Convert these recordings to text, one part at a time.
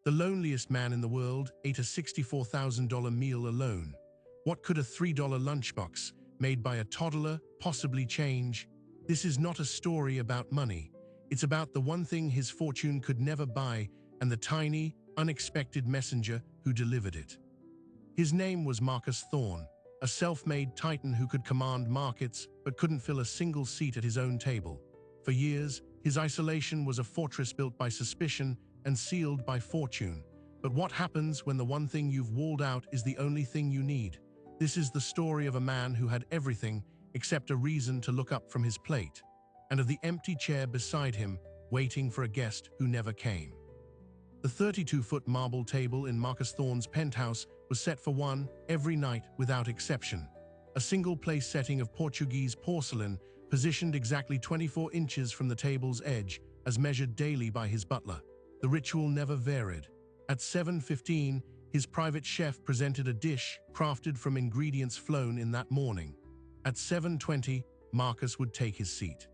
The loneliest man in the world ate a $64,000 meal alone. What could a $3 lunchbox, made by a toddler, possibly change? This is not a story about money. It's about the one thing his fortune could never buy and the tiny, unexpected messenger who delivered it. His name was Marcus Thorne, a self-made titan who could command markets but couldn't fill a single seat at his own table. For years, his isolation was a fortress built by suspicion and sealed by fortune. But what happens when the one thing you've walled out is the only thing you need? This is the story of a man who had everything except a reason to look up from his plate, and of the empty chair beside him, waiting for a guest who never came. The 32-foot marble table in Marcus Thorne's penthouse was set for one every night without exception. A single-place setting of Portuguese porcelain positioned exactly 24 inches from the table's edge, as measured daily by his butler. The ritual never varied. At 7:15, his private chef presented a dish crafted from ingredients flown in that morning. At 7:20, Marcus would take his seat.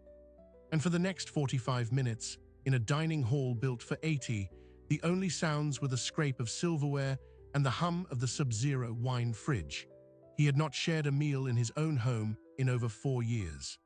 And for the next 45 minutes, in a dining hall built for 80, the only sounds were the scrape of silverware and the hum of the Sub-Zero wine fridge. He had not shared a meal in his own home in over 4 years.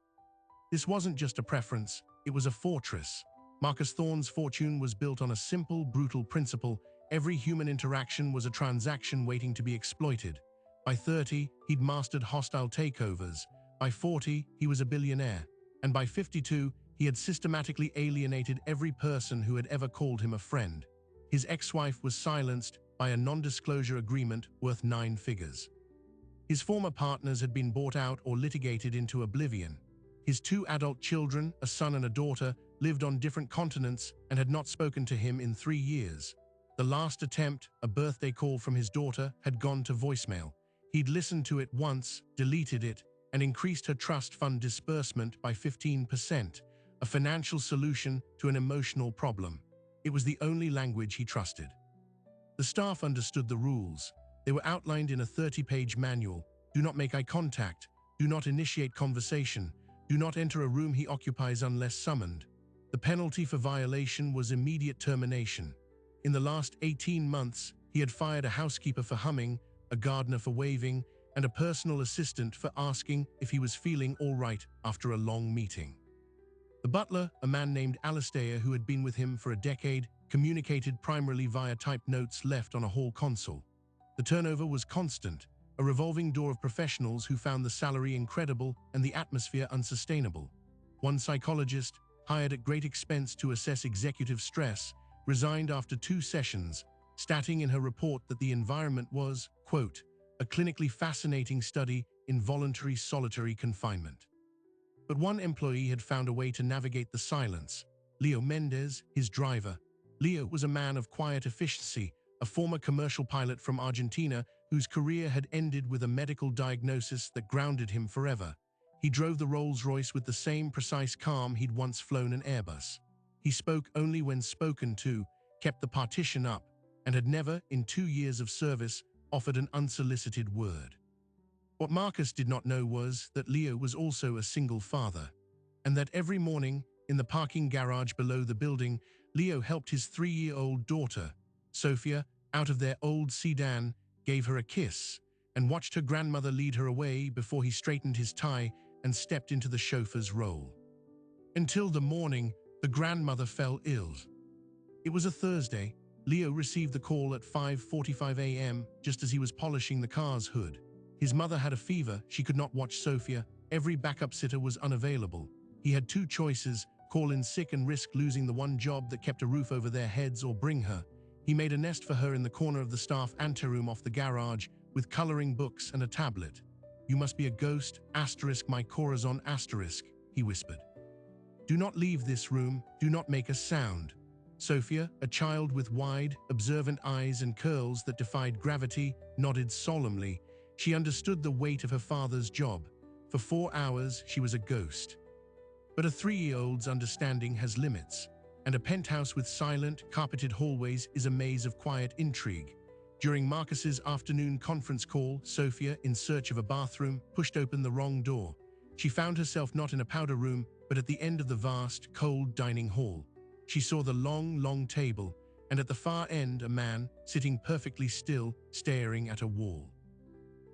This wasn't just a preference, it was a fortress. Marcus Thorne's fortune was built on a simple, brutal principle. Every human interaction was a transaction waiting to be exploited. By 30, he'd mastered hostile takeovers. By 40, he was a billionaire. And by 52, he had systematically alienated every person who had ever called him a friend. His ex-wife was silenced by a non-disclosure agreement worth 9 figures. His former partners had been bought out or litigated into oblivion. His 2 adult children, a son and a daughter, lived on different continents and had not spoken to him in 3 years. The last attempt, a birthday call from his daughter, had gone to voicemail. He'd listened to it once, deleted it, and increased her trust fund disbursement by 15%, a financial solution to an emotional problem. It was the only language he trusted. The staff understood the rules. They were outlined in a 30-page manual. Do not make eye contact. Do not initiate conversation. Do not enter a room he occupies unless summoned. The penalty for violation was immediate termination. In the last 18 months, he had fired a housekeeper for humming, a gardener for waving, and a personal assistant for asking if he was feeling all right after a long meeting. The butler, a man named Alistair who had been with him for a decade, communicated primarily via typed notes left on a hall console. The turnover was constant, a revolving door of professionals who found the salary incredible and the atmosphere unsustainable. One psychologist, hired at great expense to assess executive stress, resigned after 2 sessions, stating in her report that the environment was, quote, a clinically fascinating study in voluntary solitary confinement. But one employee had found a way to navigate the silence. Leo Mendez, his driver. Leo was a man of quiet efficiency, a former commercial pilot from Argentina whose career had ended with a medical diagnosis that grounded him forever. He drove the Rolls-Royce with the same precise calm he'd once flown an Airbus. He spoke only when spoken to, kept the partition up, and had never, in 2 years of service, offered an unsolicited word. What Marcus did not know was that Leo was also a single father, and that every morning, in the parking garage below the building, Leo helped his 3-year-old daughter, Sophia, out of their old sedan, gave her a kiss, and watched her grandmother lead her away before he straightened his tie and stepped into the chauffeur's role. Until the morning, the grandmother fell ill. It was a Thursday. Leo received the call at 5:45 a.m. just as he was polishing the car's hood. His mother had a fever. She could not watch Sophia. Every backup sitter was unavailable. He had 2 choices: call in sick and risk losing the one job that kept a roof over their heads, or bring her. He made a nest for her in the corner of the staff anteroom off the garage with coloring books and a tablet. You must be a ghost, asterisk my corazon, asterisk, he whispered. Do not leave this room. Do not make a sound. Sophia, a child with wide, observant eyes and curls that defied gravity, nodded solemnly. She understood the weight of her father's job. For 4 hours, she was a ghost. But a 3-year-old's understanding has limits, and a penthouse with silent, carpeted hallways is a maze of quiet intrigue. During Marcus's afternoon conference call, Sophia, in search of a bathroom, pushed open the wrong door. She found herself not in a powder room, but at the end of the vast, cold dining hall. She saw the long, long table, and at the far end a man, sitting perfectly still, staring at a wall.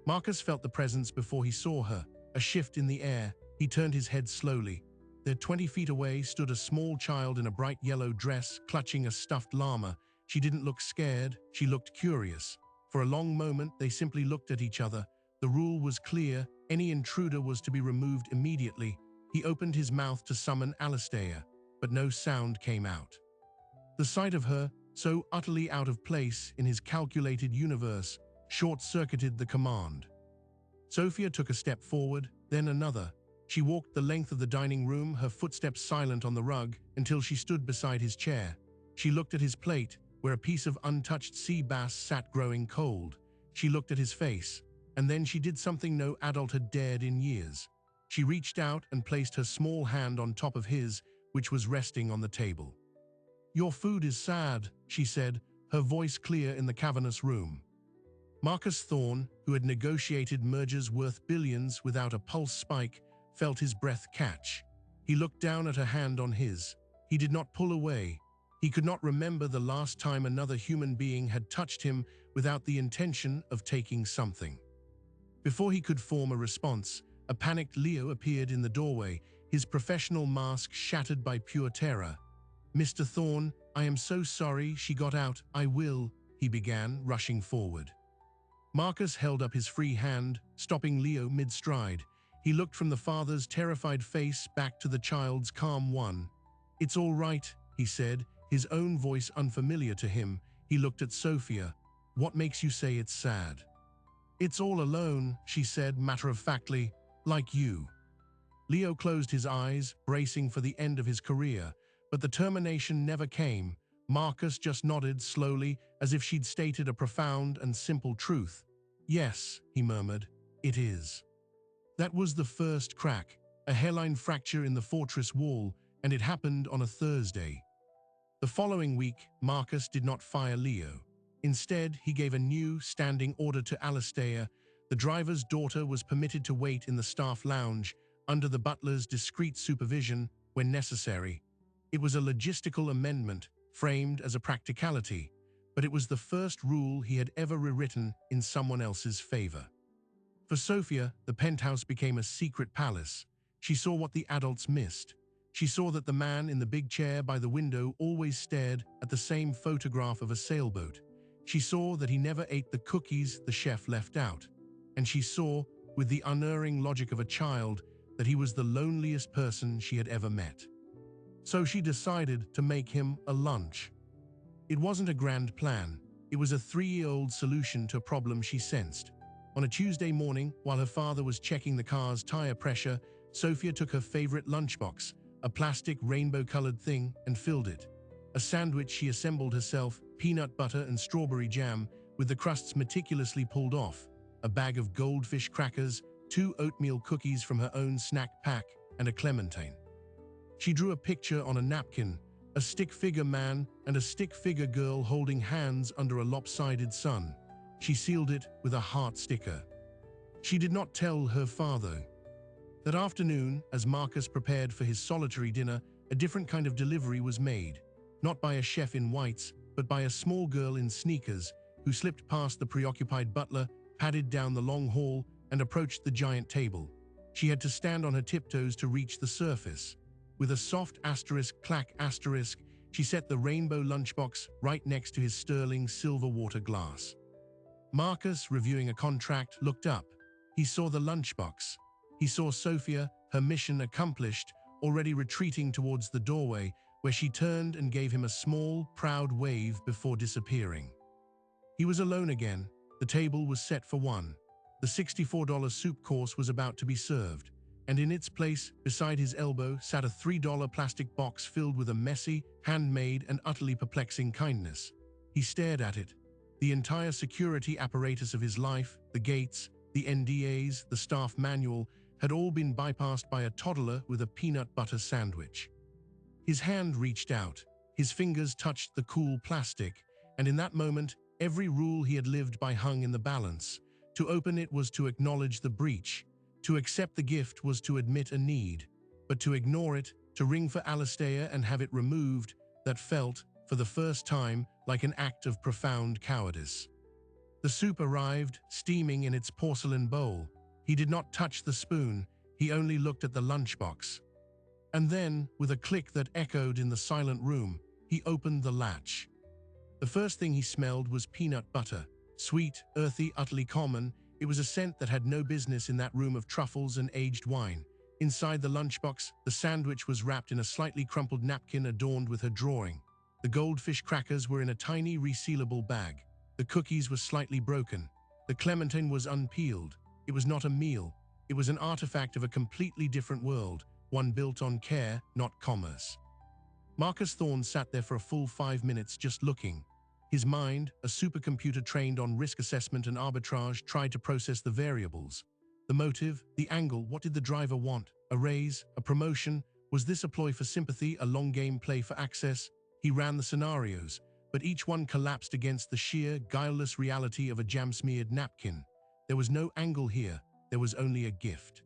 Marcus felt the presence before he saw her, a shift in the air. He turned his head slowly. There, 20 feet away, stood a small child in a bright yellow dress, clutching a stuffed llama. She didn't look scared, she looked curious. For a long moment, they simply looked at each other. The rule was clear: any intruder was to be removed immediately. He opened his mouth to summon Alistair, but no sound came out. The sight of her, so utterly out of place in his calculated universe, short-circuited the command. Sophia took a step forward, then another. She walked the length of the dining room, her footsteps silent on the rug, until she stood beside his chair. She looked at his plate, where a piece of untouched sea bass sat growing cold. She looked at his face, and then she did something no adult had dared in years. She reached out and placed her small hand on top of his, which was resting on the table. "Your food is sad," she said, her voice clear in the cavernous room. Marcus Thorne, who had negotiated mergers worth billions without a pulse spike, felt his breath catch. He looked down at her hand on his. He did not pull away. He could not remember the last time another human being had touched him without the intention of taking something. Before he could form a response, a panicked Leo appeared in the doorway, his professional mask shattered by pure terror. "Mr. Thorne, I am so sorry," she got out. "I will," he began, rushing forward. Marcus held up his free hand, stopping Leo mid-stride. He looked from the father's terrified face back to the child's calm one. "It's all right," he said, his own voice unfamiliar to him. He looked at Sophia. "What makes you say it's sad?" "It's all alone," she said matter-of-factly, "like you." Leo closed his eyes, bracing for the end of his career, but the termination never came. Marcus just nodded slowly, as if she'd stated a profound and simple truth. "Yes," he murmured, "it is." That was the first crack, a hairline fracture in the fortress wall, and it happened on a Thursday. The following week, Marcus did not fire Leo. Instead, he gave a new, standing order to Alistair. The driver's daughter was permitted to wait in the staff lounge, under the butler's discreet supervision, when necessary. It was a logistical amendment, framed as a practicality, but it was the first rule he had ever rewritten in someone else's favor. For Sophia, the penthouse became a secret palace. She saw what the adults missed. She saw that the man in the big chair by the window always stared at the same photograph of a sailboat. She saw that he never ate the cookies the chef left out. And she saw, with the unerring logic of a child, that he was the loneliest person she had ever met. So she decided to make him a lunch. It wasn't a grand plan. It was a 3-year-old solution to a problem she sensed. On a Tuesday morning, while her father was checking the car's tire pressure, Sophia took her favorite lunchbox, a plastic rainbow-colored thing, and filled it. A sandwich she assembled herself, peanut butter and strawberry jam, with the crusts meticulously pulled off, a bag of goldfish crackers, 2 oatmeal cookies from her own snack pack, and a clementine. She drew a picture on a napkin, a stick-figure man and a stick-figure girl holding hands under a lopsided sun. She sealed it with a heart sticker. She did not tell her father. That afternoon, as Marcus prepared for his solitary dinner, a different kind of delivery was made, not by a chef in whites, but by a small girl in sneakers, who slipped past the preoccupied butler, padded down the long hall, and approached the giant table. She had to stand on her tiptoes to reach the surface. With a soft asterisk, clack asterisk, she set the rainbow lunchbox right next to his sterling silver water glass. Marcus, reviewing a contract, looked up. He saw the lunchbox. He saw Sophia, her mission accomplished, already retreating towards the doorway, where she turned and gave him a small, proud wave before disappearing. He was alone again. The table was set for one. The $64 soup course was about to be served, and in its place, beside his elbow, sat a $3 plastic box filled with a messy, handmade, and utterly perplexing kindness. He stared at it. The entire security apparatus of his life, the gates, the NDAs, the staff manual, had all been bypassed by a toddler with a peanut butter sandwich. His hand reached out. His fingers touched the cool plastic, and in that moment, every rule he had lived by hung in the balance. To open it was to acknowledge the breach. To accept the gift was to admit a need. But to ignore it, to ring for Alistair and have it removed, that felt, for the first time, like an act of profound cowardice. The soup arrived, steaming in its porcelain bowl. He did not touch the spoon, he only looked at the lunchbox. And then, with a click that echoed in the silent room, he opened the latch. The first thing he smelled was peanut butter. Sweet, earthy, utterly common, it was a scent that had no business in that room of truffles and aged wine. Inside the lunchbox, the sandwich was wrapped in a slightly crumpled napkin adorned with her drawing. The goldfish crackers were in a tiny resealable bag. The cookies were slightly broken. The clementine was unpeeled. It was not a meal. It was an artifact of a completely different world, one built on care, not commerce. Marcus Thorne sat there for a full 5 minutes just looking. His mind, a supercomputer trained on risk assessment and arbitrage, tried to process the variables. The motive, the angle, what did the driver want? A raise? A promotion? Was this a ploy for sympathy, a long game play for access? He ran the scenarios, but each one collapsed against the sheer, guileless reality of a jam-smeared napkin. There was no angle here, there was only a gift.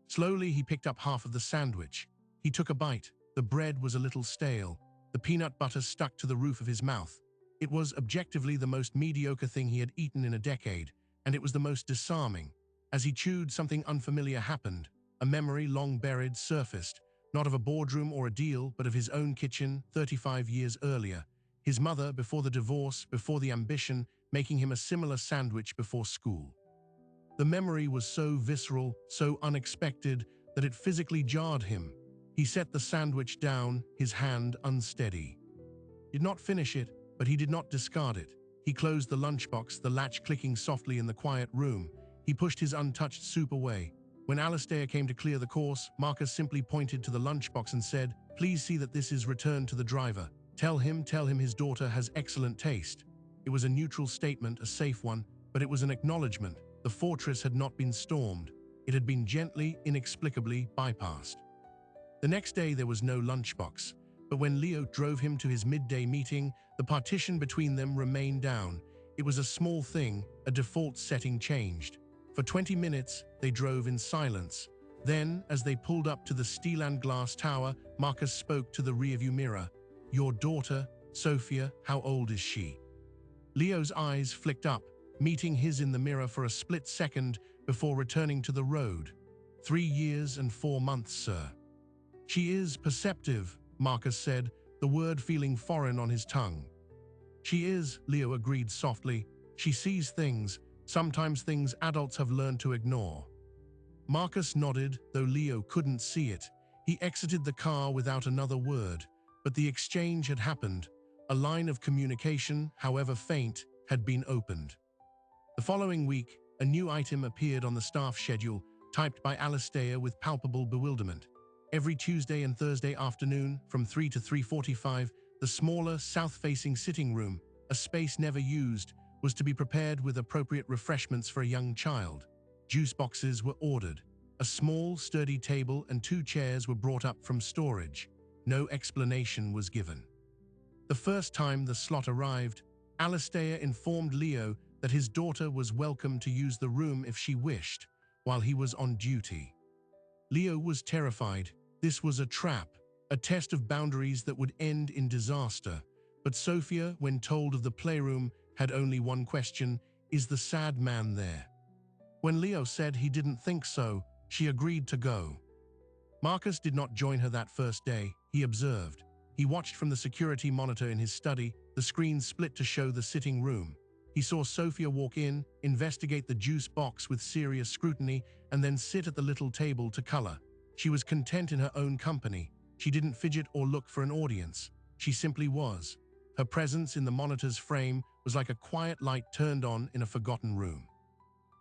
Slowly, he picked up half of the sandwich. He took a bite. The bread was a little stale. The peanut butter stuck to the roof of his mouth. It was objectively the most mediocre thing he had eaten in a decade, and it was the most disarming. As he chewed, something unfamiliar happened. A memory long buried surfaced, not of a boardroom or a deal, but of his own kitchen 35 years earlier. His mother, before the divorce, before the ambition, making him a similar sandwich before school. The memory was so visceral, so unexpected, that it physically jarred him. He set the sandwich down, his hand unsteady. He did not finish it, but he did not discard it. He closed the lunchbox, the latch clicking softly in the quiet room. He pushed his untouched soup away. When Alastair came to clear the course, Marcus simply pointed to the lunchbox and said, "Please see that this is returned to the driver. Tell him his daughter has excellent taste." It was a neutral statement, a safe one, but it was an acknowledgement. The fortress had not been stormed. It had been gently, inexplicably bypassed. The next day there was no lunchbox, but when Leo drove him to his midday meeting, the partition between them remained down. It was a small thing, a default setting changed. For 20 minutes, they drove in silence. Then, as they pulled up to the steel and glass tower, Marcus spoke to the rearview mirror. "Your daughter, Sophia, how old is she?" Leo's eyes flicked up, meeting his in the mirror for a split second before returning to the road. 3 years and 4 months, sir." "She is perceptive," Marcus said, the word feeling foreign on his tongue. "She is," Leo agreed softly. "She sees things, sometimes things adults have learned to ignore." Marcus nodded, though Leo couldn't see it. He exited the car without another word, but the exchange had happened. A line of communication, however faint, had been opened. The following week, a new item appeared on the staff schedule, typed by Alastair with palpable bewilderment. Every Tuesday and Thursday afternoon, from 3 to 3:45, the smaller, south-facing sitting room, a space never used, was to be prepared with appropriate refreshments for a young child. Juice boxes were ordered. A small, sturdy table and 2 chairs were brought up from storage. No explanation was given. The first time the slot arrived, Alastair informed Leo that his daughter was welcome to use the room if she wished, while he was on duty. Leo was terrified. This was a trap, a test of boundaries that would end in disaster. But Sophia, when told of the playroom, had only one question: is the sad man there? When Leo said he didn't think so, she agreed to go. Marcus did not join her that first day, he observed. He watched from the security monitor in his study, the screen split to show the sitting room. He saw Sophia walk in, investigate the juice box with serious scrutiny, and then sit at the little table to color. She was content in her own company. She didn't fidget or look for an audience. She simply was. Her presence in the monitor's frame was like a quiet light turned on in a forgotten room.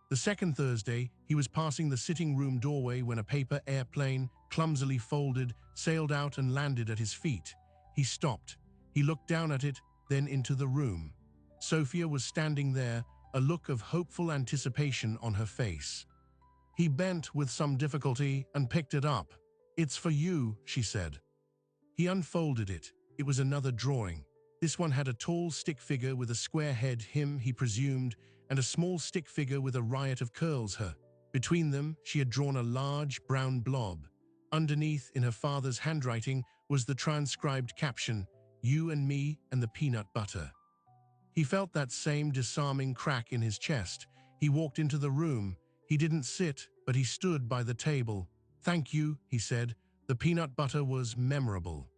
The second Thursday, he was passing the sitting room doorway when a paper airplane, clumsily folded, sailed out and landed at his feet. He stopped. He looked down at it, then into the room. Sophia was standing there, a look of hopeful anticipation on her face. He bent with some difficulty and picked it up. "It's for you," she said. He unfolded it. It was another drawing. This one had a tall stick figure with a square head, him, he presumed, and a small stick figure with a riot of curls, her. Between them, she had drawn a large, brown blob. Underneath, in her father's handwriting, was the transcribed caption, "You and me and the peanut butter." He felt that same disarming crack in his chest. He walked into the room. He didn't sit, but he stood by the table. "Thank you," he said. The peanut butter was memorable.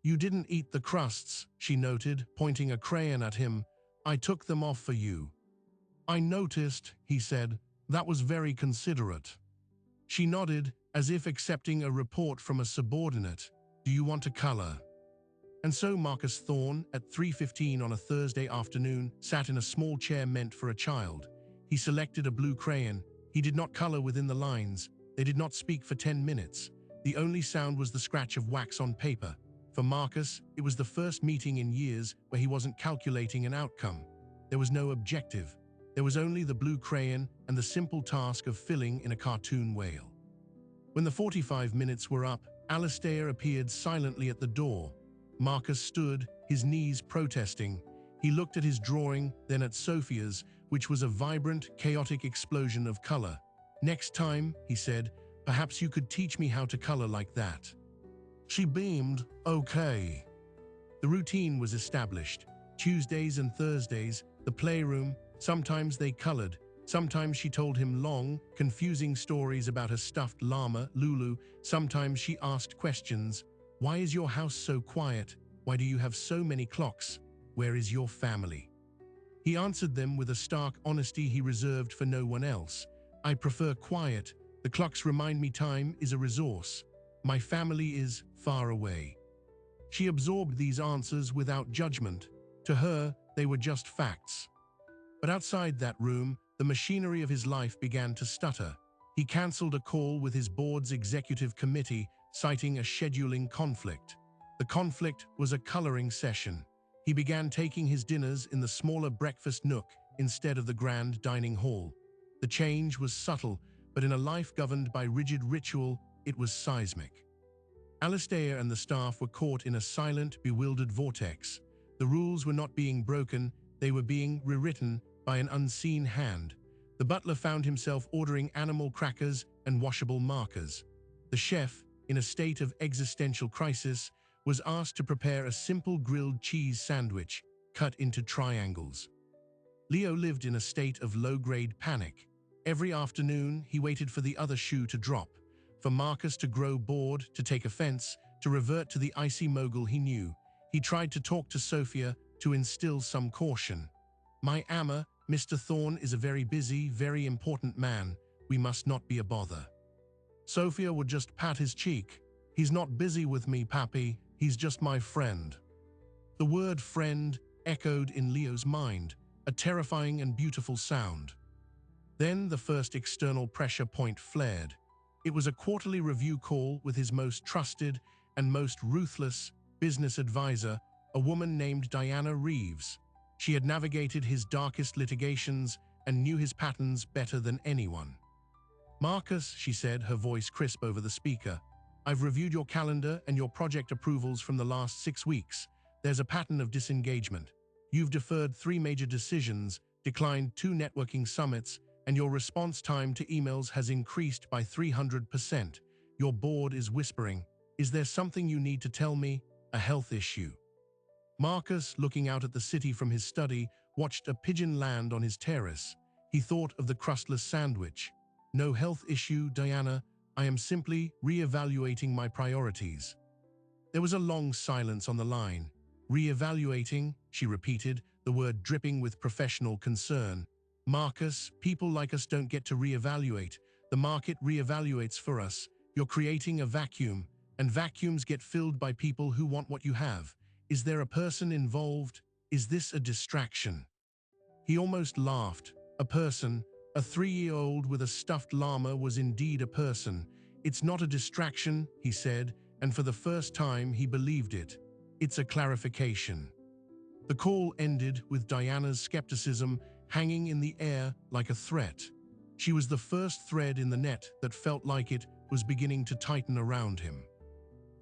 "You didn't eat the crusts," she noted, pointing a crayon at him. "I took them off for you." "I noticed," he said. "That was very considerate." She nodded, as if accepting a report from a subordinate. "Do you want to color?" And so Marcus Thorne, at 3:15 on a Thursday afternoon, sat in a small chair meant for a child. He selected a blue crayon. He did not color within the lines. They did not speak for 10 minutes. The only sound was the scratch of wax on paper. For Marcus, it was the first meeting in years where he wasn't calculating an outcome. There was no objective. There was only the blue crayon and the simple task of filling in a cartoon whale. When the 45 minutes were up, Alistair appeared silently at the door. Marcus stood, his knees protesting. He looked at his drawing, then at Sophia's, which was a vibrant, chaotic explosion of color. "Next time," he said, "perhaps you could teach me how to color like that." She beamed. "Okay." The routine was established. Tuesdays and Thursdays, the playroom. Sometimes they colored. Sometimes she told him long, confusing stories about her stuffed llama, Lulu. Sometimes she asked questions. "Why is your house so quiet? Why do you have so many clocks? Where is your family?" He answered them with a stark honesty he reserved for no one else. "I prefer quiet. The clocks remind me time is a resource. My family is far away." She absorbed these answers without judgment. To her, they were just facts. But outside that room, the machinery of his life began to stutter. He cancelled a call with his board's executive committee, citing a scheduling conflict. The conflict was a coloring session. He began taking his dinners in the smaller breakfast nook instead of the grand dining hall. The change was subtle, but in a life governed by rigid ritual, it was seismic. Alistair and the staff were caught in a silent, bewildered vortex. The rules were not being broken, they were being rewritten by an unseen hand. The butler found himself ordering animal crackers and washable markers. The chef, in a state of existential crisis, was asked to prepare a simple grilled cheese sandwich, cut into triangles. Leo lived in a state of low-grade panic. Every afternoon, he waited for the other shoe to drop, for Marcus to grow bored, to take offense, to revert to the icy mogul he knew. He tried to talk to Sophia, to instill some caution. "My Amma, Mr. Thorne is a very busy, very important man. We must not be a bother." Sophia would just pat his cheek. "He's not busy with me, Pappy. He's just my friend." The word friend echoed in Leo's mind, a terrifying and beautiful sound. Then the first external pressure point flared. It was a quarterly review call with his most trusted and most ruthless business advisor, a woman named Diana Reeves. She had navigated his darkest litigations and knew his patterns better than anyone. "Marcus," she said, her voice crisp over the speaker, "I've reviewed your calendar and your project approvals from the last 6 weeks. There's a pattern of disengagement. You've deferred 3 major decisions, declined 2 networking summits, and your response time to emails has increased by 300%. Your board is whispering, 'Is there something you need to tell me? A health issue?'" Marcus, looking out at the city from his study, watched a pigeon land on his terrace. He thought of the crustless sandwich. "No health issue, Diana. I am simply re-evaluating my priorities." There was a long silence on the line. "Re-evaluating," she repeated, the word dripping with professional concern. "Marcus, people like us don't get to re-evaluate. The market re-evaluates for us. You're creating a vacuum, and vacuums get filled by people who want what you have. Is there a person involved? Is this a distraction?" He almost laughed. A person, a 3-year-old with a stuffed llama was indeed a person. "It's not a distraction," he said, and for the first time he believed it. "It's a clarification." The call ended with Diana's skepticism hanging in the air like a threat. She was the first thread in the net that felt like it was beginning to tighten around him.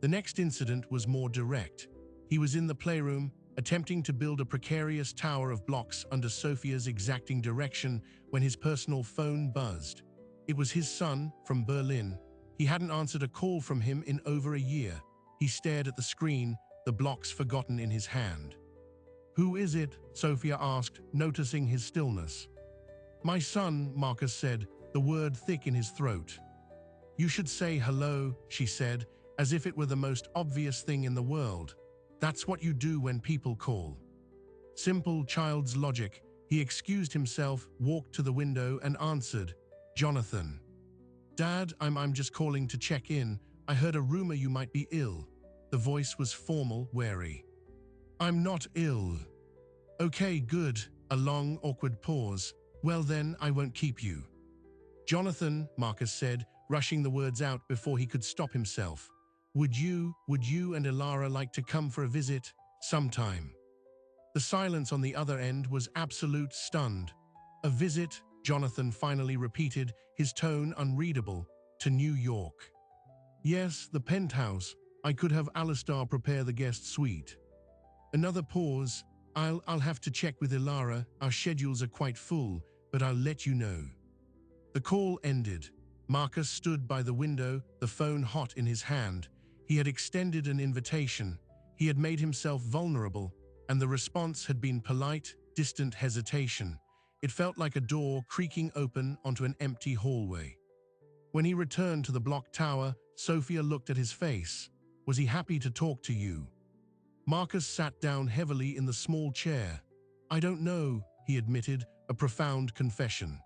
The next incident was more direct. He was in the playroom, attempting to build a precarious tower of blocks under Sophia's exacting direction when his personal phone buzzed. It was his son, from Berlin. He hadn't answered a call from him in over a year. He stared at the screen, the blocks forgotten in his hand. "Who is it?" Sophia asked, noticing his stillness. "My son," Marcus said, the word thick in his throat. "You should say hello," she said, as if it were the most obvious thing in the world. "That's what you do when people call." Simple child's logic. He excused himself, walked to the window, and answered, "Jonathan." "Dad, I'm just calling to check in. I heard a rumor you might be ill." The voice was formal, wary. "I'm not ill." "Okay, good." A long, awkward pause. "Well then, I won't keep you." "Jonathan," Marcus said, rushing the words out before he could stop himself. Would you and Ilara like to come for a visit sometime?" The silence on the other end was absolute, stunned. "A visit," Jonathan finally repeated, his tone unreadable. "To New York?" "Yes, the penthouse. I could have Alistair prepare the guest suite." Another pause. I'll have to check with Ilara. Our schedules are quite full, but I'll let you know." The call ended. Marcus stood by the window, the phone hot in his hand. He had extended an invitation. He had made himself vulnerable, and the response had been polite, distant hesitation. It felt like a door creaking open onto an empty hallway. When he returned to the block tower, Sophia looked at his face. "Was he happy to talk to you?" Marcus sat down heavily in the small chair. "I don't know," he admitted, a profound confession.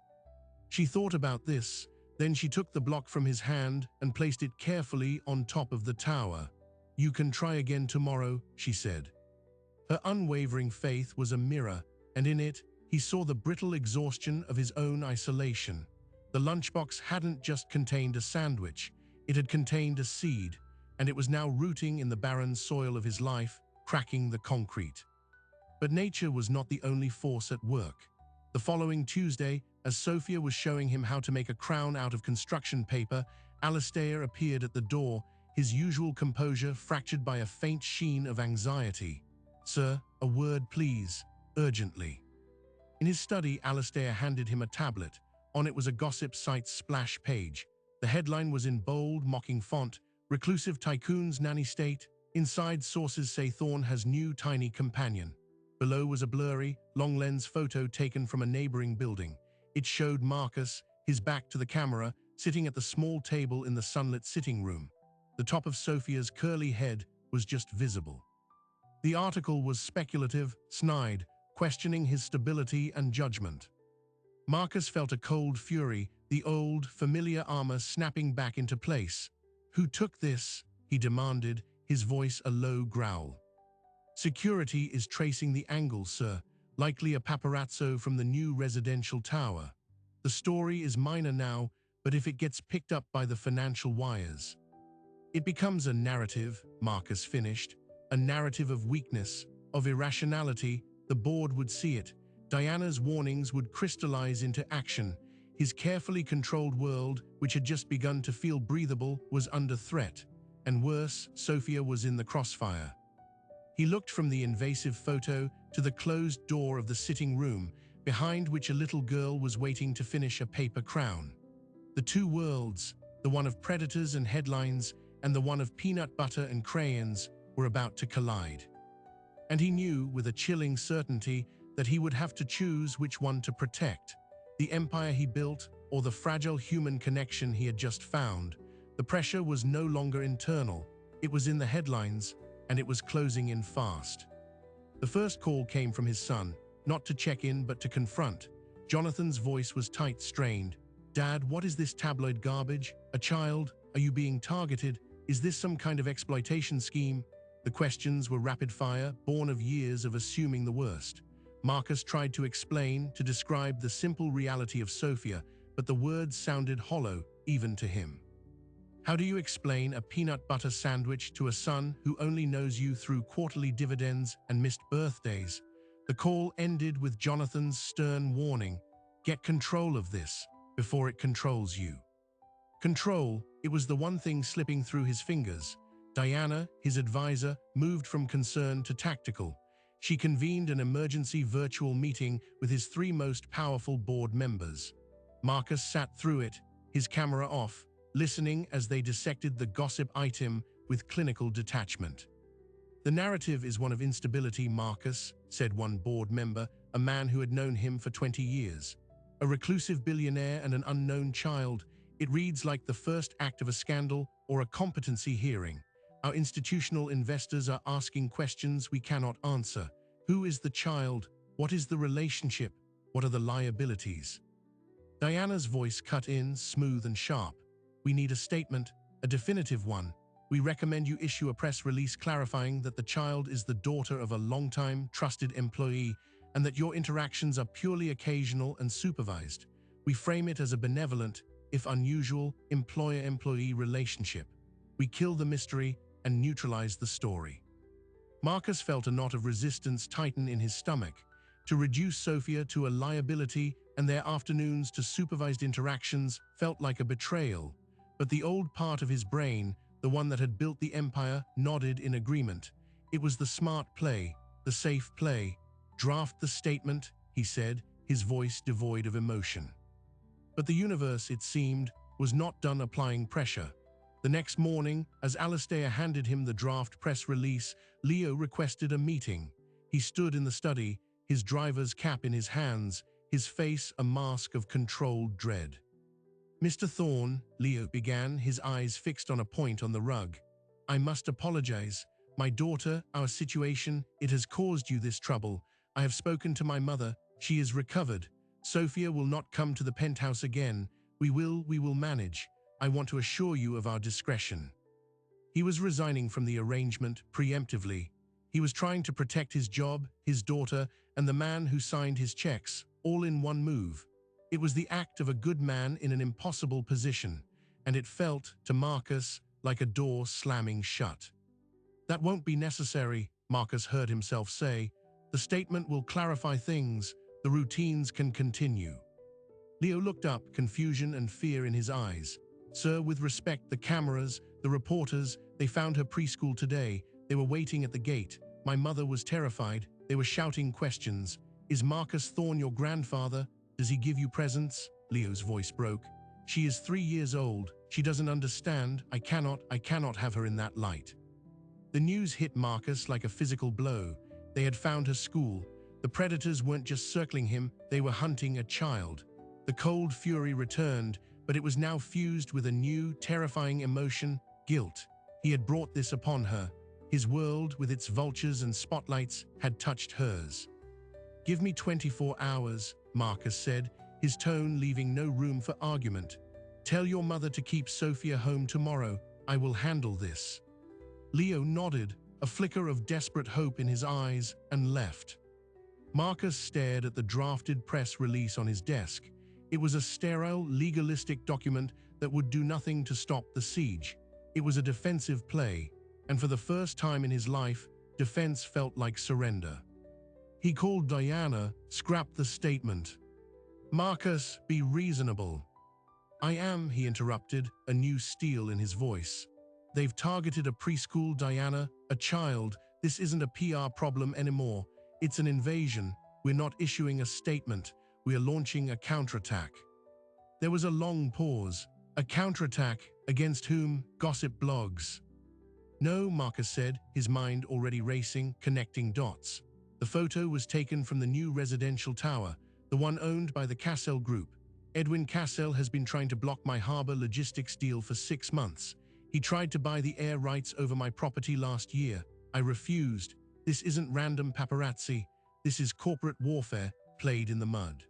She thought about this, then she took the block from his hand and placed it carefully on top of the tower. "You can try again tomorrow," she said. Her unwavering faith was a mirror, and in it, he saw the brittle exhaustion of his own isolation. The lunchbox hadn't just contained a sandwich, it had contained a seed, and it was now rooting in the barren soil of his life, cracking the concrete. But nature was not the only force at work. The following Tuesday, as Sophia was showing him how to make a crown out of construction paper, Alistair appeared at the door, his usual composure fractured by a faint sheen of anxiety. "Sir, a word please," urgently. In his study, Alistair handed him a tablet. On it was a gossip site splash page. The headline was in bold, mocking font, "Reclusive Tycoon's Nanny State. Inside sources say Thorne has new tiny companion." Below was a blurry, long-lens photo taken from a neighboring building. It showed Marcus, his back to the camera, sitting at the small table in the sunlit sitting room. The top of Sophia's curly head was just visible. The article was speculative, snide, questioning his stability and judgment. Marcus felt a cold fury, the old, familiar armor snapping back into place. "Who took this?" he demanded, his voice a low growl. "Security is tracing the angle, sir, likely a paparazzo from the new residential tower. The story is minor now, but if it gets picked up by the financial wires, it becomes a narrative," Marcus finished. "A narrative of weakness, of irrationality. The board would see it. Diana's warnings would crystallize into action. His carefully controlled world, which had just begun to feel breathable, was under threat. And worse, Sophia was in the crossfire." He looked from the invasive photo to the closed door of the sitting room, behind which a little girl was waiting to finish a paper crown. The two worlds, the one of predators and headlines, and the one of peanut butter and crayons, were about to collide. And he knew, with a chilling certainty, that he would have to choose which one to protect: the empire he built or the fragile human connection he had just found. The pressure was no longer internal, it was in the headlines, and it was closing in fast. The first call came from his son, not to check in but to confront. Jonathan's voice was tight, strained. "Dad, what is this tabloid garbage? A child? Are you being targeted? Is this some kind of exploitation scheme?" The questions were rapid fire, born of years of assuming the worst. Marcus tried to explain, to describe the simple reality of Sophia, but the words sounded hollow, even to him. How do you explain a peanut butter sandwich to a son who only knows you through quarterly dividends and missed birthdays? The call ended with Jonathan's stern warning: "Get control of this before it controls you." Control, it was the one thing slipping through his fingers. Diana, his advisor, moved from concern to tactical. She convened an emergency virtual meeting with his three most powerful board members. Marcus sat through it, his camera off, listening as they dissected the gossip item with clinical detachment. The narrative is one of instability, Marcus, said one board member, a man who had known him for 20 years. A reclusive billionaire and an unknown child. It reads like the first act of a scandal or a competency hearing. Our institutional investors are asking questions we cannot answer. Who is the child? What is the relationship? What are the liabilities? Diana's voice cut in, smooth and sharp. We need a statement, a definitive one. We recommend you issue a press release clarifying that the child is the daughter of a longtime, trusted employee and that your interactions are purely occasional and supervised. We frame it as a benevolent, if unusual, employer-employee relationship. We kill the mystery and neutralize the story. Marcus felt a knot of resistance tighten in his stomach. To reduce Sophia to a liability and their afternoons to supervised interactions felt like a betrayal. But the old part of his brain, the one that had built the empire, nodded in agreement. It was the smart play, the safe play. Draft the statement, he said, his voice devoid of emotion. But the universe, it seemed, was not done applying pressure. The next morning, as Alistair handed him the draft press release, Leo requested a meeting. He stood in the study, his driver's cap in his hands, his face a mask of controlled dread. Mr. Thorne, Leo began, his eyes fixed on a point on the rug. I must apologize. My daughter, our situation, it has caused you this trouble. I have spoken to my mother. She is recovered. Sophia will not come to the penthouse again. We will manage. I want to assure you of our discretion. He was resigning from the arrangement preemptively. He was trying to protect his job, his daughter, and the man who signed his checks, all in one move. It was the act of a good man in an impossible position, and it felt, to Marcus, like a door slamming shut. That won't be necessary, Marcus heard himself say. The statement will clarify things. The routines can continue. Leo looked up, confusion and fear in his eyes. Sir, with respect, the cameras, the reporters, they found her preschool today. They were waiting at the gate. My mother was terrified. They were shouting questions. Is Marcus Thorne your grandfather? Does he give you presents? Leo's voice broke. She is 3 years old. She doesn't understand. I cannot have her in that light. The news hit Marcus like a physical blow. They had found her school. The predators weren't just circling him, they were hunting a child. The cold fury returned, but it was now fused with a new, terrifying emotion, guilt. He had brought this upon her. His world, with its vultures and spotlights, had touched hers. Give me 24 hours, Marcus said, his tone leaving no room for argument. Tell your mother to keep Sophia home tomorrow. I will handle this. Leo nodded, a flicker of desperate hope in his eyes, and left. Marcus stared at the drafted press release on his desk. It was a sterile, legalistic document that would do nothing to stop the siege. It was a defensive play, and for the first time in his life, defense felt like surrender. He called Diana, scrap the statement. Marcus, be reasonable. I am, he interrupted, a new steel in his voice. They've targeted a preschool, Diana, a child. This isn't a PR problem anymore. It's an invasion. We're not issuing a statement. We're launching a counterattack. There was a long pause. A counterattack against whom? Gossip blogs. No, Marcus said, his mind already racing, connecting dots. The photo was taken from the new residential tower, the one owned by the Cassell Group. Edwin Cassell has been trying to block my harbor logistics deal for 6 months. He tried to buy the air rights over my property last year. I refused. This isn't random paparazzi. This is corporate warfare played in the mud.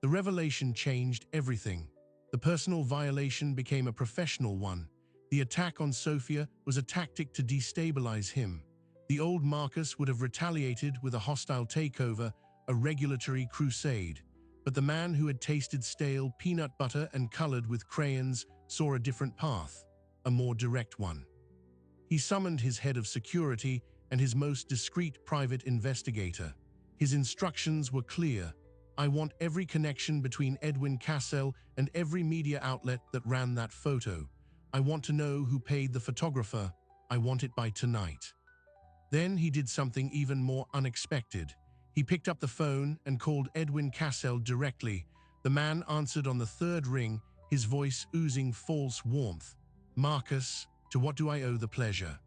The revelation changed everything. The personal violation became a professional one. The attack on Sophia was a tactic to destabilize him. The old Marcus would have retaliated with a hostile takeover, a regulatory crusade. But the man who had tasted stale peanut butter and colored with crayons saw a different path, a more direct one. He summoned his head of security and his most discreet private investigator. His instructions were clear. I want every connection between Edwin Cassell and every media outlet that ran that photo. I want to know who paid the photographer. I want it by tonight. Then he did something even more unexpected. He picked up the phone and called Edwin Cassell directly. The man answered on the third ring, his voice oozing false warmth. Marcus, to what do I owe the pleasure?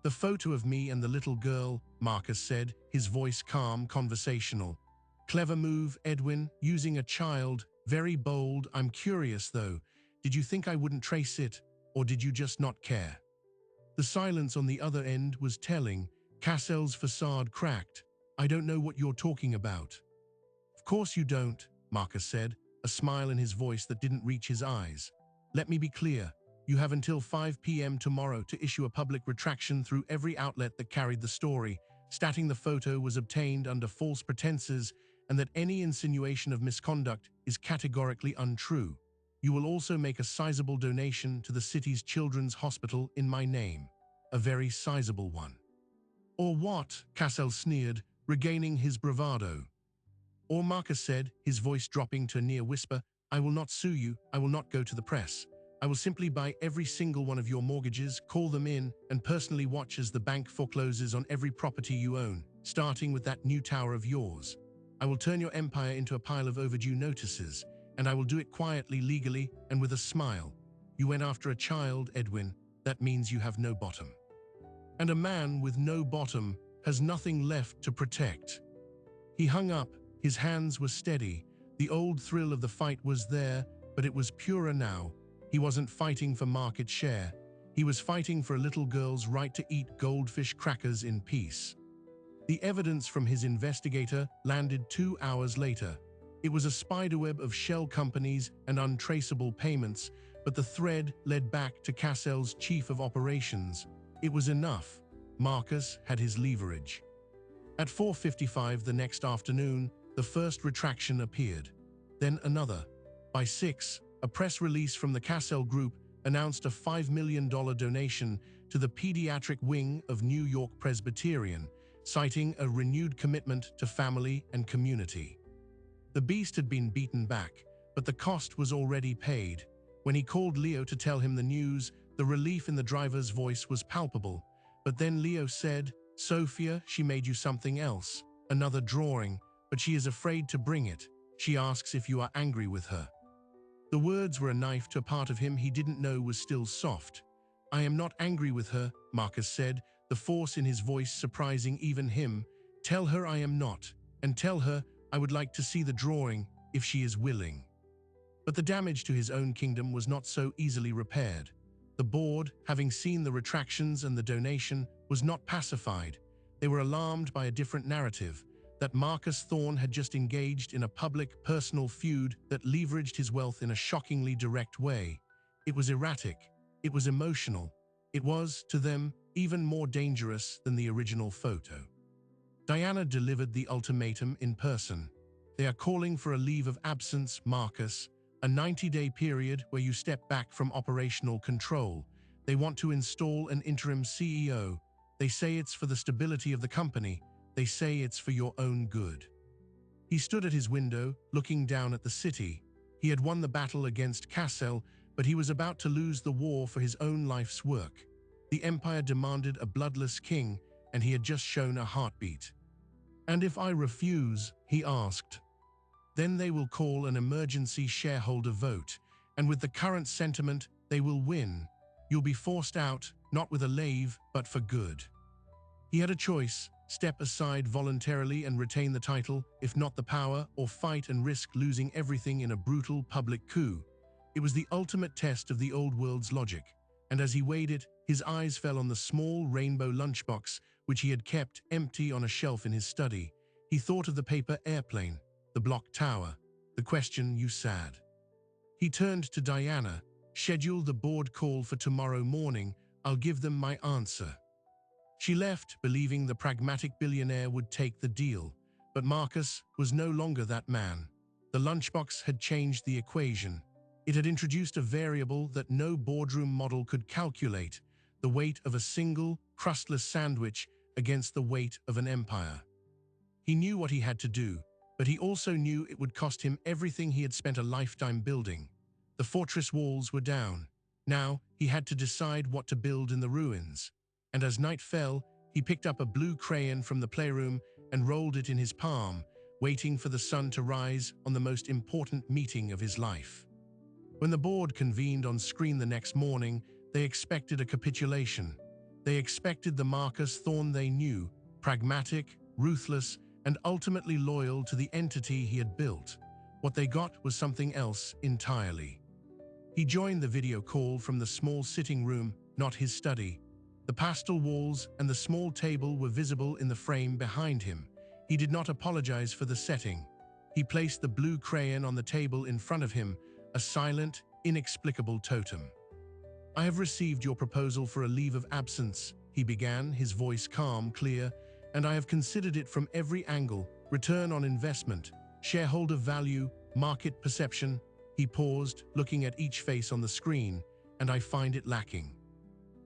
The photo of me and the little girl, Marcus said, his voice calm, conversational. Clever move, Edwin, using a child, very bold. I'm curious though, did you think I wouldn't trace it, or did you just not care? The silence on the other end was telling. Cassell's facade cracked. I don't know what you're talking about. Of course you don't, Marcus said, a smile in his voice that didn't reach his eyes. Let me be clear. You have until 5 p.m. tomorrow to issue a public retraction through every outlet that carried the story, stating the photo was obtained under false pretenses and that any insinuation of misconduct is categorically untrue. You will also make a sizable donation to the city's children's hospital in my name. A very sizable one. Or what? Cassell sneered, regaining his bravado. Or Marcus said, his voice dropping to a near whisper, I will not sue you, I will not go to the press. I will simply buy every single one of your mortgages, call them in, and personally watch as the bank forecloses on every property you own, starting with that new tower of yours. I will turn your empire into a pile of overdue notices, and I will do it quietly, legally, and with a smile. You went after a child, Edwin. That means you have no bottom. And a man with no bottom has nothing left to protect. He hung up, his hands were steady. The old thrill of the fight was there, but it was purer now. He wasn't fighting for market share. He was fighting for a little girl's right to eat goldfish crackers in peace. The evidence from his investigator landed 2 hours later. It was a spiderweb of shell companies and untraceable payments, but the thread led back to Cassell's chief of operations. It was enough. Marcus had his leverage. At 4:55 the next afternoon, the first retraction appeared. Then another. By 6, a press release from the Cassell Group announced a $5 million donation to the pediatric wing of New York Presbyterian, citing a renewed commitment to family and community. The beast had been beaten back, but the cost was already paid. When he called Leo to tell him the news, the relief in the driver's voice was palpable. But then Leo said, Sophia, she made you something else, another drawing, but she is afraid to bring it. She asks if you are angry with her. The words were a knife to a part of him he didn't know was still soft. I am not angry with her, Marcus said, the force in his voice surprising even him. Tell her I am not, and tell her I would like to see the drawing, if she is willing. But the damage to his own kingdom was not so easily repaired. The board, having seen the retractions and the donation, was not pacified. They were alarmed by a different narrative, that Marcus Thorne had just engaged in a public, personal feud that leveraged his wealth in a shockingly direct way. It was erratic. It was emotional. It was, to them, even more dangerous than the original photo. Diana delivered the ultimatum in person. They are calling for a leave of absence, Marcus, a 90-day period where you step back from operational control. They want to install an interim CEO. They say it's for the stability of the company. They say it's for your own good. He stood at his window, looking down at the city. He had won the battle against Cassell, but he was about to lose the war for his own life's work. The empire demanded a bloodless king, and he had just shown a heartbeat. And if I refuse, he asked. Then they will call an emergency shareholder vote, and with the current sentiment, they will win. You'll be forced out, not with a lave, but for good. He had a choice. Step aside voluntarily and retain the title, if not the power, or fight and risk losing everything in a brutal public coup. It was the ultimate test of the old world's logic, and as he weighed it, his eyes fell on the small rainbow lunchbox, which he had kept empty on a shelf in his study. He thought of the paper airplane, the block tower, the question you sad. He turned to Diana. Schedule the board call for tomorrow morning. I'll give them my answer. She left, believing the pragmatic billionaire would take the deal. But Marcus was no longer that man. The lunchbox had changed the equation. It had introduced a variable that no boardroom model could calculate, the weight of a single, crustless sandwich against the weight of an empire. He knew what he had to do, but he also knew it would cost him everything he had spent a lifetime building. The fortress walls were down. Now he had to decide what to build in the ruins. And as night fell, he picked up a blue crayon from the playroom and rolled it in his palm, waiting for the sun to rise on the most important meeting of his life. When the board convened on screen the next morning, they expected a capitulation. They expected the Marcus Thorne they knew, pragmatic, ruthless, and ultimately loyal to the entity he had built. What they got was something else entirely. He joined the video call from the small sitting room, not his study. The pastel walls and the small table were visible in the frame behind him. He did not apologize for the setting. He placed the blue crayon on the table in front of him, a silent, inexplicable totem. "I have received your proposal for a leave of absence," he began, his voice calm, clear, "and I have considered it from every angle: return on investment, shareholder value, market perception." He paused, looking at each face on the screen, "and I find it lacking."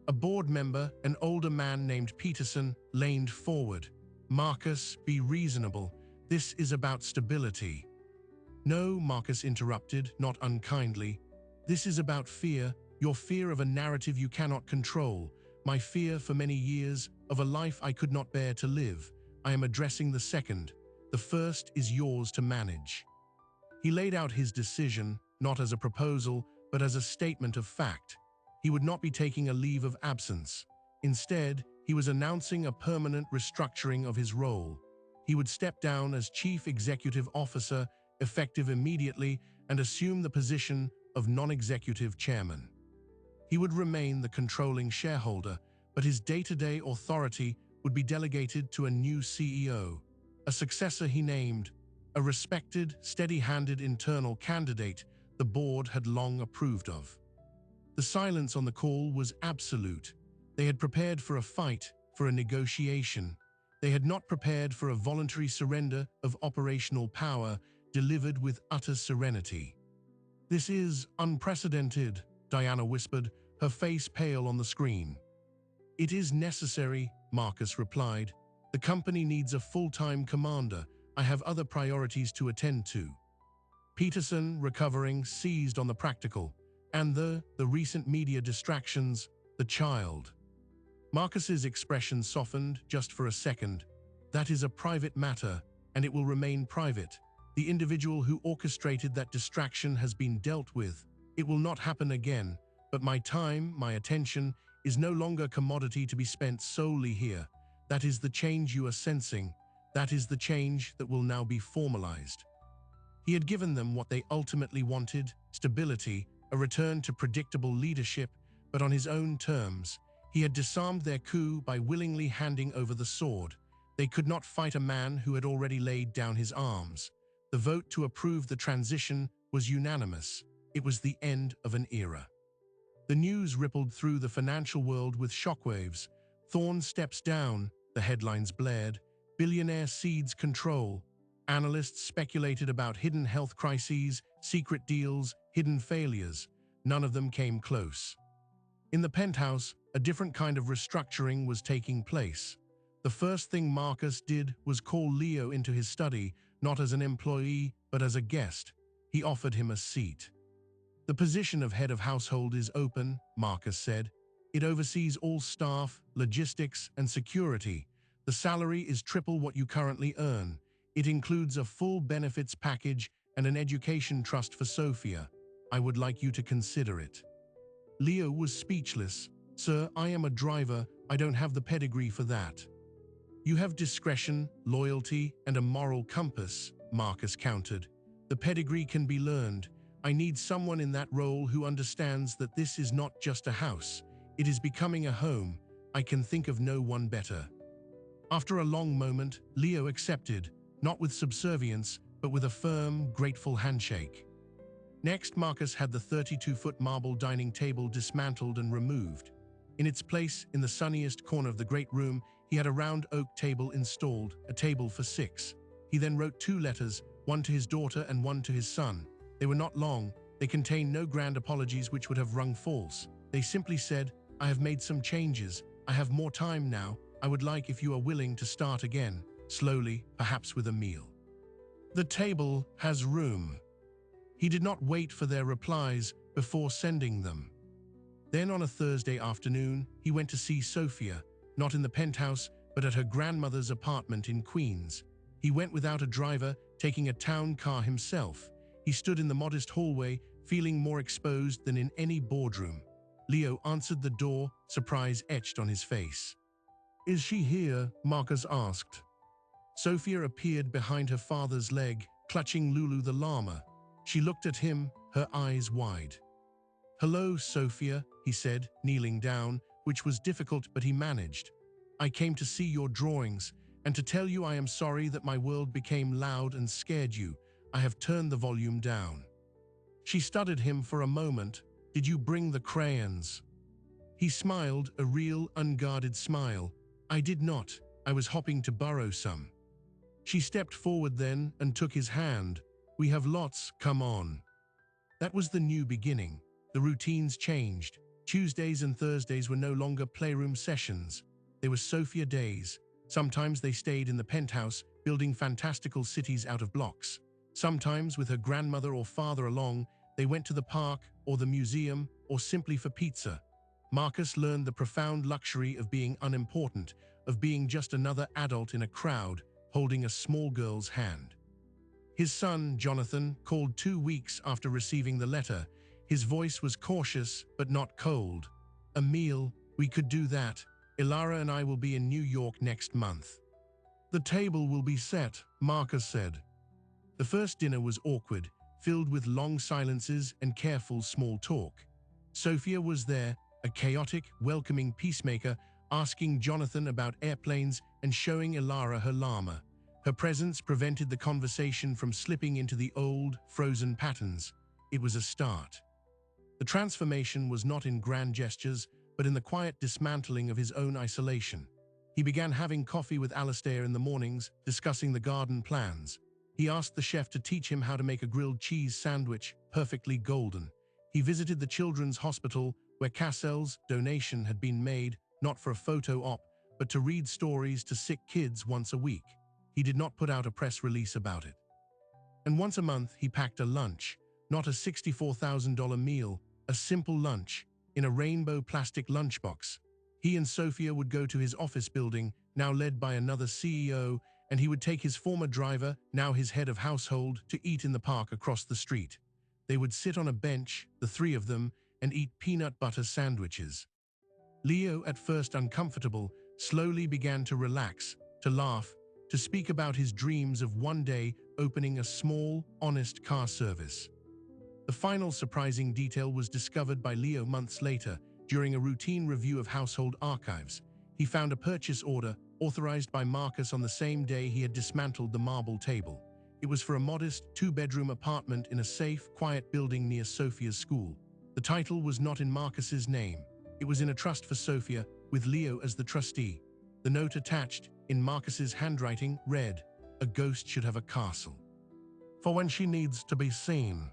A board member, an older man named Peterson, leaned forward. "Marcus, be reasonable. This is about stability." "No," Marcus interrupted, not unkindly. "This is about fear, your fear of a narrative you cannot control, my fear for many years of a life I could not bear to live. I am addressing the second. The first is yours to manage." He laid out his decision, not as a proposal, but as a statement of fact. He would not be taking a leave of absence. Instead, he was announcing a permanent restructuring of his role. He would step down as Chief Executive Officer, effective immediately, and assume the position of non-executive chairman. He would remain the controlling shareholder, but his day-to-day authority would be delegated to a new CEO, a successor he named, a respected, steady-handed internal candidate the board had long approved of. The silence on the call was absolute. They had prepared for a fight, for a negotiation. They had not prepared for a voluntary surrender of operational power delivered with utter serenity. "This is unprecedented," Diana whispered, her face pale on the screen. "It is necessary," Marcus replied. "The company needs a full-time commander. I have other priorities to attend to." Peterson, recovering, seized on the practical. "And the recent media distractions, the child." Marcus's expression softened just for a second. "That is a private matter, and it will remain private. The individual who orchestrated that distraction has been dealt with. It will not happen again, but my time, my attention, is no longer commodity to be spent solely here. That is the change you are sensing. That is the change that will now be formalized." He had given them what they ultimately wanted: stability, a return to predictable leadership, but on his own terms. He had disarmed their coup by willingly handing over the sword. They could not fight a man who had already laid down his arms. The vote to approve the transition was unanimous. It was the end of an era. The news rippled through the financial world with shockwaves. "Thorne steps down," the headlines blared. "Billionaire cedes control." Analysts speculated about hidden health crises, secret deals, hidden failures. None of them came close. In the penthouse, a different kind of restructuring was taking place. The first thing Marcus did was call Leo into his study, not as an employee, but as a guest. He offered him a seat. "The position of head of household is open," Marcus said. "It oversees all staff, logistics, and security. The salary is triple what you currently earn. It includes a full benefits package and an education trust for Sophia. I would like you to consider it." Leo was speechless. "Sir, I am a driver. I don't have the pedigree for that." "You have discretion, loyalty, and a moral compass," Marcus countered. "The pedigree can be learned. I need someone in that role who understands that this is not just a house. It is becoming a home. I can think of no one better." After a long moment, Leo accepted, not with subservience, but with a firm, grateful handshake. Next, Marcus had the 32-foot marble dining table dismantled and removed. In its place, in the sunniest corner of the great room, he had a round oak table installed, a table for 6. He then wrote 2 letters, one to his daughter and one to his son. They were not long. They contained no grand apologies which would have rung false. They simply said, "I have made some changes. I have more time now. I would like if you are willing to start again, slowly, perhaps with a meal. The table has room." He did not wait for their replies before sending them. Then on a Thursday afternoon, he went to see Sophia, not in the penthouse, but at her grandmother's apartment in Queens. He went without a driver, taking a town car himself. He stood in the modest hallway, feeling more exposed than in any boardroom. Leo answered the door, surprise etched on his face. "Is she here?" Marcus asked. Sophia appeared behind her father's leg, clutching Lulu the llama. She looked at him, her eyes wide. "Hello, Sophia," he said, kneeling down, which was difficult but he managed. "I came to see your drawings, and to tell you I am sorry that my world became loud and scared you. I have turned the volume down." She studied him for a moment. "Did you bring the crayons?" He smiled, a real, unguarded smile. "I did not. I was hoping to borrow some." She stepped forward then and took his hand. "We have lots, come on." That was the new beginning. The routines changed. Tuesdays and Thursdays were no longer playroom sessions. They were Sophia days. Sometimes they stayed in the penthouse, building fantastical cities out of blocks. Sometimes, with her grandmother or father along, they went to the park or the museum or simply for pizza. Marcus learned the profound luxury of being unimportant, of being just another adult in a crowd, holding a small girl's hand. His son, Jonathan, called 2 weeks after receiving the letter. His voice was cautious, but not cold. "Emil, we could do that. Ilara and I will be in New York next month." "The table will be set," Marcus said. The first dinner was awkward, filled with long silences and careful small talk. Sophia was there, a chaotic, welcoming peacemaker, asking Jonathan about airplanes and showing Ilara her llama. Her presence prevented the conversation from slipping into the old, frozen patterns. It was a start. The transformation was not in grand gestures, but in the quiet dismantling of his own isolation. He began having coffee with Alistair in the mornings, discussing the garden plans. He asked the chef to teach him how to make a grilled cheese sandwich, perfectly golden. He visited the children's hospital, where Cassell's donation had been made, not for a photo op, but to read stories to sick kids once a week. He did not put out a press release about it. And once a month, he packed a lunch, not a $64,000 meal, a simple lunch, in a rainbow plastic lunchbox. He and Sophia would go to his office building, now led by another CEO, and he would take his former driver, now his head of household, to eat in the park across the street. They would sit on a bench, the three of them, and eat peanut butter sandwiches. Leo, at first uncomfortable, slowly began to relax, to laugh, to speak about his dreams of one day opening a small, honest car service. The final surprising detail was discovered by Leo months later, during a routine review of household archives. He found a purchase order, authorized by Marcus on the same day he had dismantled the marble table. It was for a modest, 2-bedroom apartment in a safe, quiet building near Sophia's school. The title was not in Marcus's name. It was in a trust for Sophia, with Leo as the trustee. The note attached, in Marcus's handwriting, read, "A ghost should have a castle. For when she needs to be seen."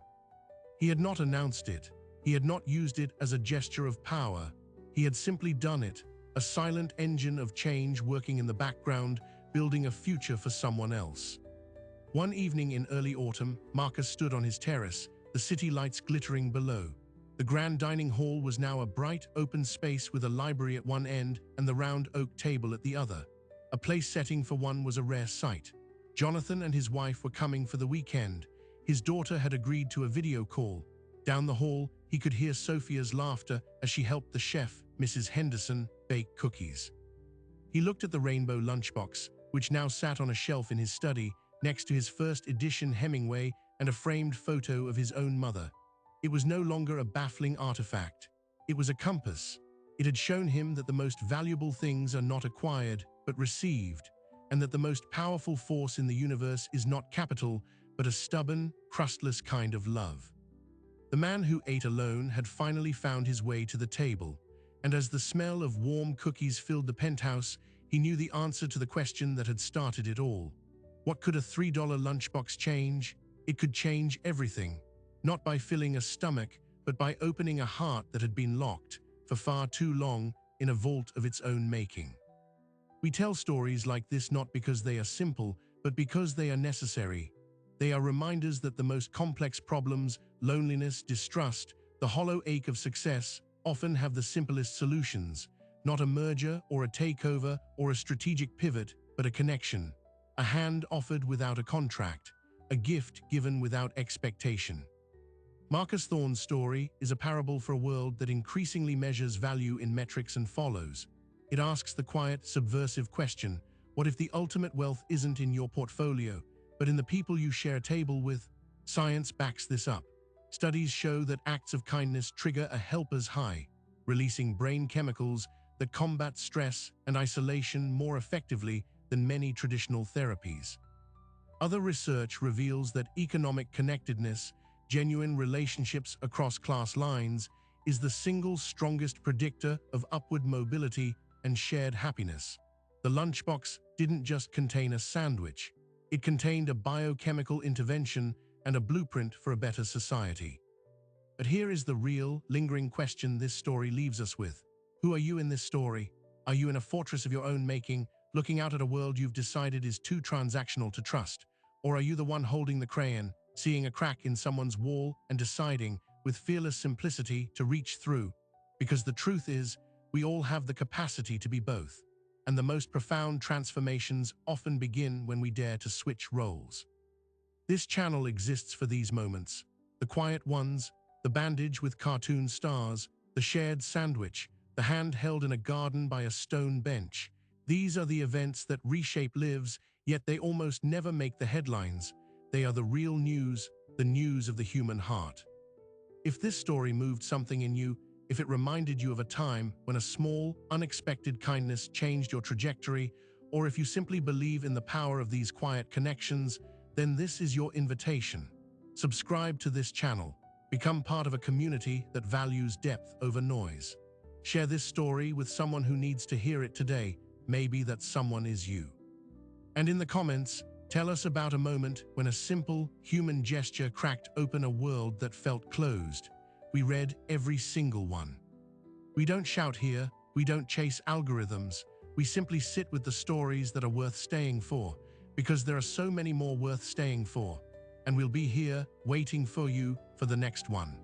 He had not announced it. He had not used it as a gesture of power. He had simply done it, a silent engine of change working in the background, building a future for someone else. One evening in early autumn, Marcus stood on his terrace, the city lights glittering below. The grand dining hall was now a bright, open space with a library at one end and the round oak table at the other. A place setting for one was a rare sight. Jonathan and his wife were coming for the weekend. His daughter had agreed to a video call. Down the hall, he could hear Sophia's laughter as she helped the chef, Mrs. Henderson, bake cookies. He looked at the rainbow lunchbox, which now sat on a shelf in his study, next to his first edition Hemingway and a framed photo of his own mother. It was no longer a baffling artifact. It was a compass. It had shown him that the most valuable things are not acquired, but received, and that the most powerful force in the universe is not capital, but a stubborn, crustless kind of love. The man who ate alone had finally found his way to the table, and as the smell of warm cookies filled the penthouse, he knew the answer to the question that had started it all. What could a $3 lunchbox change? It could change everything, not by filling a stomach, but by opening a heart that had been locked, for far too long, in a vault of its own making. We tell stories like this not because they are simple, but because they are necessary. They are reminders that the most complex problems, loneliness, distrust, the hollow ache of success, often have the simplest solutions, not a merger or a takeover or a strategic pivot, but a connection, a hand offered without a contract, a gift given without expectation. Marcus Thorne's story is a parable for a world that increasingly measures value in metrics and follows. It asks the quiet, subversive question, what if the ultimate wealth isn't in your portfolio, but in the people you share a table with? Science backs this up. Studies show that acts of kindness trigger a helper's high, releasing brain chemicals that combat stress and isolation more effectively than many traditional therapies. Other research reveals that economic connectedness, genuine relationships across class lines, is the single strongest predictor of upward mobility and shared happiness. The lunchbox didn't just contain a sandwich. It contained a biochemical intervention and a blueprint for a better society. But here is the real, lingering question this story leaves us with. Who are you in this story? Are you in a fortress of your own making, looking out at a world you've decided is too transactional to trust? Or are you the one holding the crayon, seeing a crack in someone's wall and deciding, with fearless simplicity, to reach through? Because the truth is, we all have the capacity to be both. And the most profound transformations often begin when we dare to switch roles. This channel exists for these moments. The quiet ones, the bandage with cartoon stars, the shared sandwich, the hand held in a garden by a stone bench. These are the events that reshape lives, yet they almost never make the headlines. They are the real news, the news of the human heart. If this story moved something in you, if it reminded you of a time when a small, unexpected kindness changed your trajectory, or if you simply believe in the power of these quiet connections, then this is your invitation. Subscribe to this channel. Become part of a community that values depth over noise. Share this story with someone who needs to hear it today. Maybe that someone is you. And in the comments, tell us about a moment when a simple, human gesture cracked open a world that felt closed. We read every single one. We don't shout here, we don't chase algorithms, we simply sit with the stories that are worth staying for, because there are so many more worth staying for, and we'll be here, waiting for you, for the next one.